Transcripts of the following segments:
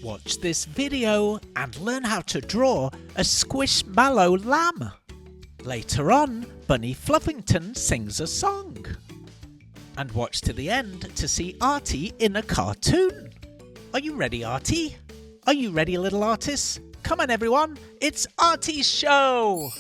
Watch this video and learn how to draw a Squishmallow Lamb. Later on, Bunny Fluffington sings a song. And watch to the end to see Artie in a cartoon. Are you ready, Artie? Are you ready, little artists? Come on, everyone. It's Artie's show.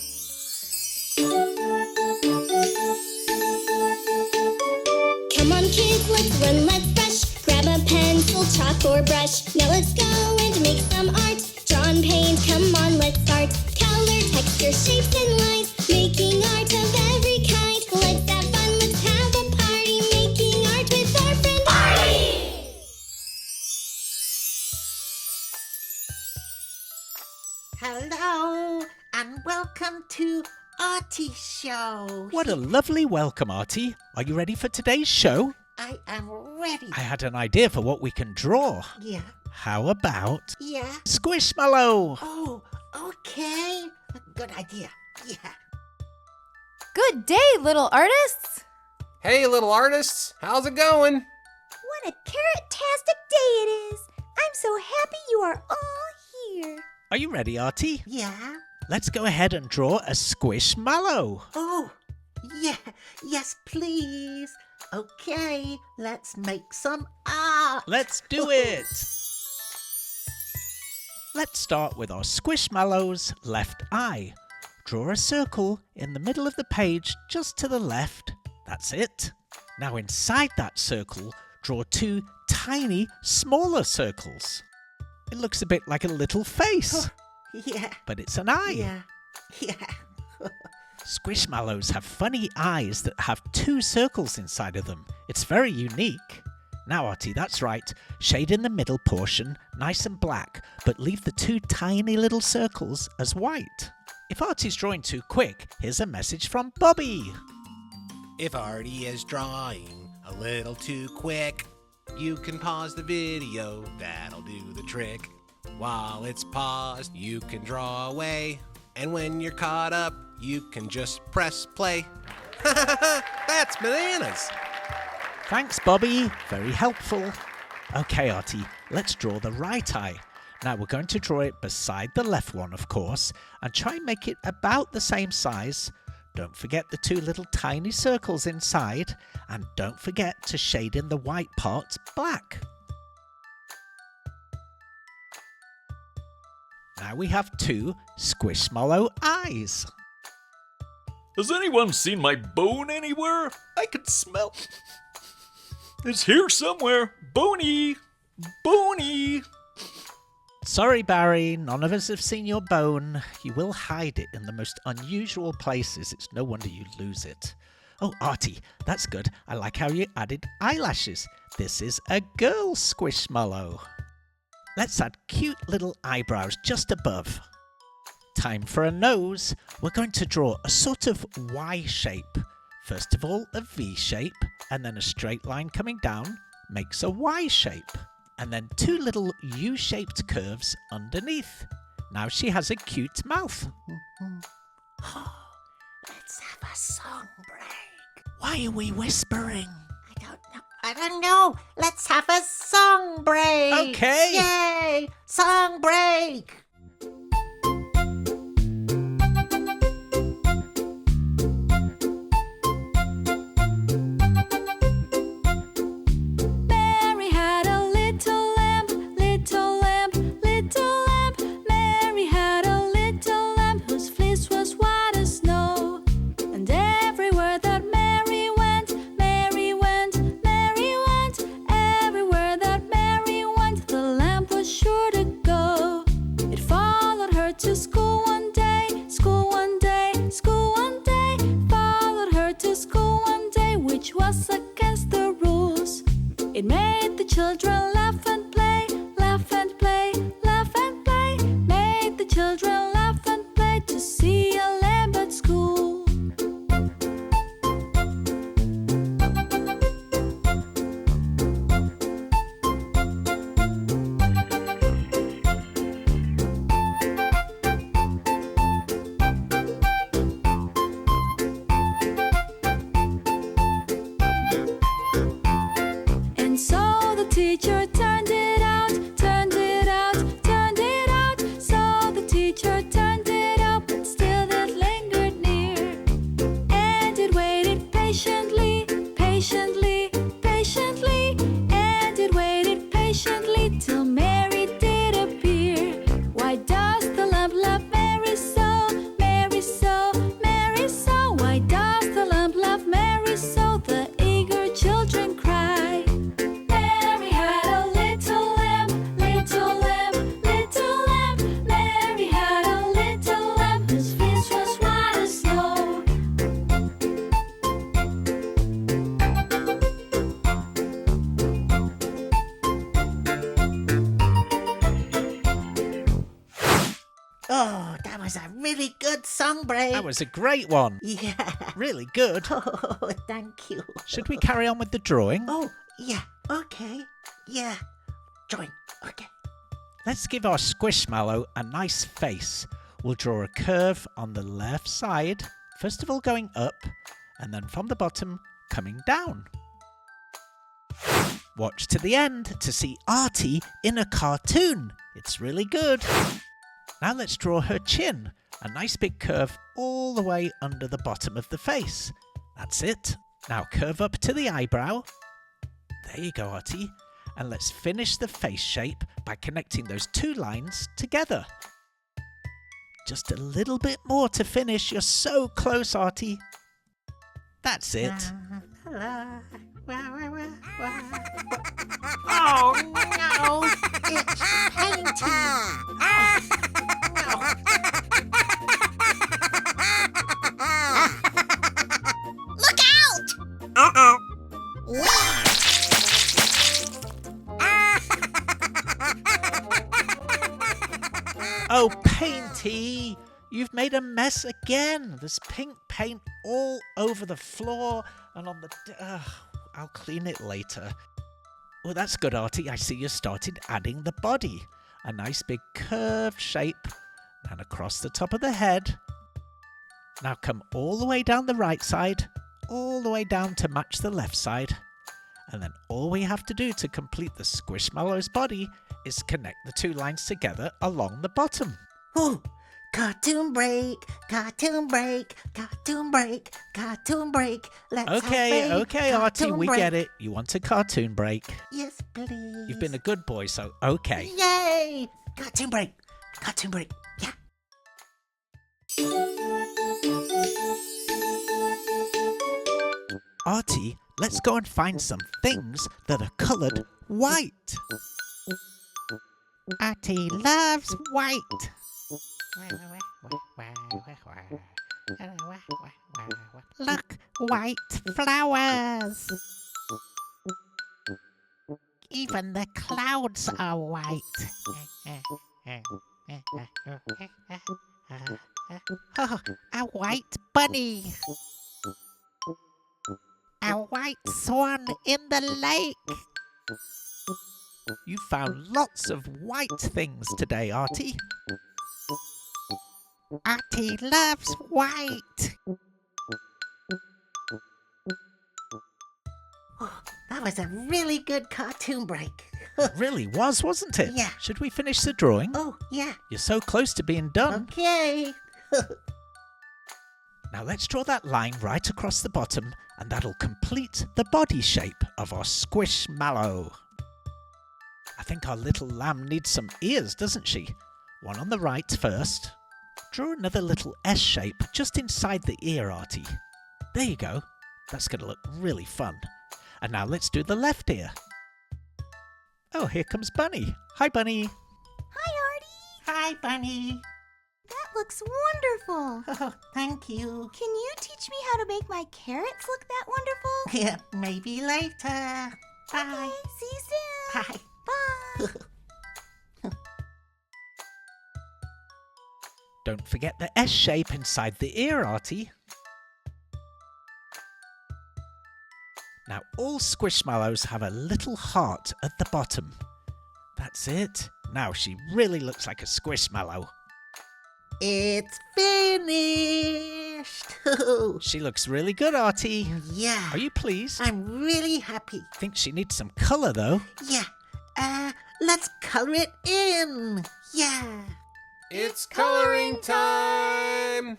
Come on, kids, let's run, let's rush. Grab a pencil, chalk, or brush. Now let's go and make some art. Draw and paint, come on, let's start. Color, texture, shapes, and lines. Making art of every kind. Let's have fun, let's have a party. Making art with our friend Artie! Hello, and welcome to Artie's show. What a lovely welcome, Artie. Are you ready for today's show? I am ready. I had an idea for what we can draw. Yeah, How about yeah. Squishmallow? Oh, okay. Good idea. Yeah. Good day, little artists! Hey, little artists, how's it going? What a carrot-tastic day it is! I'm so happy you are all here. Are you ready, Artie? Yeah. Let's go ahead and draw a Squishmallow. Oh, yeah. Yes, please. Okay, let's make some art. Let's do it. Let's start with our Squishmallow's left eye. Draw a circle in the middle of the page just to the left. That's it. Now inside that circle, draw two tiny, smaller circles. It looks a bit like a little face, Yeah, but it's an eye. yeah. Squishmallows have funny eyes that have two circles inside of them. It's very unique. Now, Artie, that's right. Shade in the middle portion, nice and black, but leave the two tiny little circles as white. If Artie's drawing too quick, here's a message from Bobby. If Artie is drawing a little too quick, you can pause the video, that'll do the trick. While it's paused, you can draw away, and when you're caught up, you can just press play. That's bananas! Thanks, Bobby. Very helpful. Okay, Artie, let's draw the right eye. Now we're going to draw it beside the left one, of course, and try and make it about the same size. Don't forget the two little tiny circles inside, and don't forget to shade in the white parts black. Now we have two Squishmallow eyes. Has anyone seen my bone anywhere? I can smell. It's here somewhere. Bony! Bony! Sorry, Barry, none of us have seen your bone. You will hide it in the most unusual places. It's no wonder you lose it. Oh, Artie, that's good. I like how you added eyelashes. This is a girl Squishmallow. Let's add cute little eyebrows just above. Time for a nose. We're going to draw a sort of Y shape. First of all, a V shape, and then a straight line coming down makes a Y shape. And then two little U-shaped curves underneath. Now she has a cute mouth. Let's have a song break. Why are we whispering? I don't know. Let's have a song break. Okay. Yay! Song break. Mary had a little lamb, little lamb, little lamb. Mary had a little lamb whose fleece was white as snow. And everywhere that Mary went, Mary went, Mary went. Everywhere that Mary went, the lamb was sure to go. It Oh, that was a really good song, Brave. That was a great one. Yeah. Really good. Oh, thank you. Should we carry on with the drawing? Oh, yeah. Okay. Yeah. Join. Okay. Let's give our Squishmallow a nice face. We'll draw a curve on the left side, first of all going up, and then from the bottom, coming down. Watch to the end to see Artie in a cartoon. It's really good. Now let's draw her chin, a nice big curve all the way under the bottom of the face. That's it. Now curve up to the eyebrow. There you go, Artie. And let's finish the face shape by connecting those two lines together. Just a little bit more to finish. You're so close, Artie. That's it. Oh, no. It's painting. Look out! Uh-oh. Oh, Painty, you've made a mess again. There's pink paint all over the floor and on the... I'll clean it later. Well, that's good, Artie. I see you started adding the body. A nice big curved shape and across the top of the head. Now come all the way down the right side, all the way down to match the left side. And then all we have to do to complete the Squishmallow's body is connect the two lines together along the bottom. Oh, cartoon break, cartoon break, cartoon break, cartoon break. Let's Okay, have a Artie, cartoon we break. get it. You want a cartoon break. Yes, please. You've been a good boy, so okay. Yay! Cartoon break, cartoon break. Yeah. Artie, let's go and find some things that are coloured white. Artie loves white. Look, white flowers. Even the clouds are white. Oh, a white bunny. A white swan in the lake. You found lots of white things today, Artie. Artie loves white. Oh, that was a really good cartoon break. It really was, wasn't it? Yeah. Should we finish the drawing? Oh, yeah. You're so close to being done. Okay. Now let's draw that line right across the bottom, and that'll complete the body shape of our Squishmallow. I think our little lamb needs some ears, doesn't she? One on the right first. Draw another little S shape just inside the ear, Artie. There you go. That's going to look really fun. And now let's do the left ear. Oh, here comes Bunny. Hi, Bunny. Hi, Artie. Hi, Bunny. That looks wonderful. Oh, thank you. Can you teach me how to make my carrots look that wonderful? Yeah, maybe later. Bye. Okay, see you soon. Bye. Bye. Don't forget the S shape inside the ear, Artie. Now all Squishmallows have a little heart at the bottom. That's it. Now she really looks like a Squishmallow. It's finished. She looks really good, Artie. Yeah. Are you pleased? I'm really happy. Think she needs some colour though. Yeah. Let's color it in. Yeah. It's coloring time!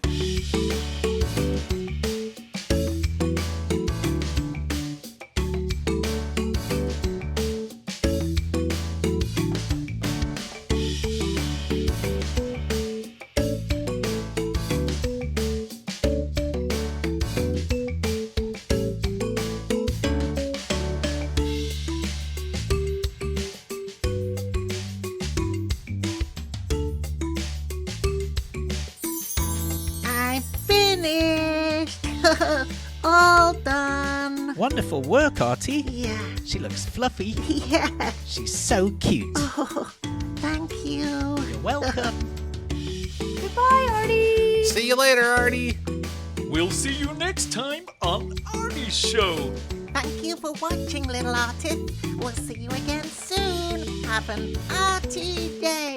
I'm finished. All done. Wonderful work, Artie. Yeah. She looks fluffy. Yeah. She's so cute. Oh, thank you. You're welcome. Goodbye, Artie. See you later, Artie. We'll see you next time on Artie's show. Thank you for watching, little artist. We'll see you again soon. Have an arty day.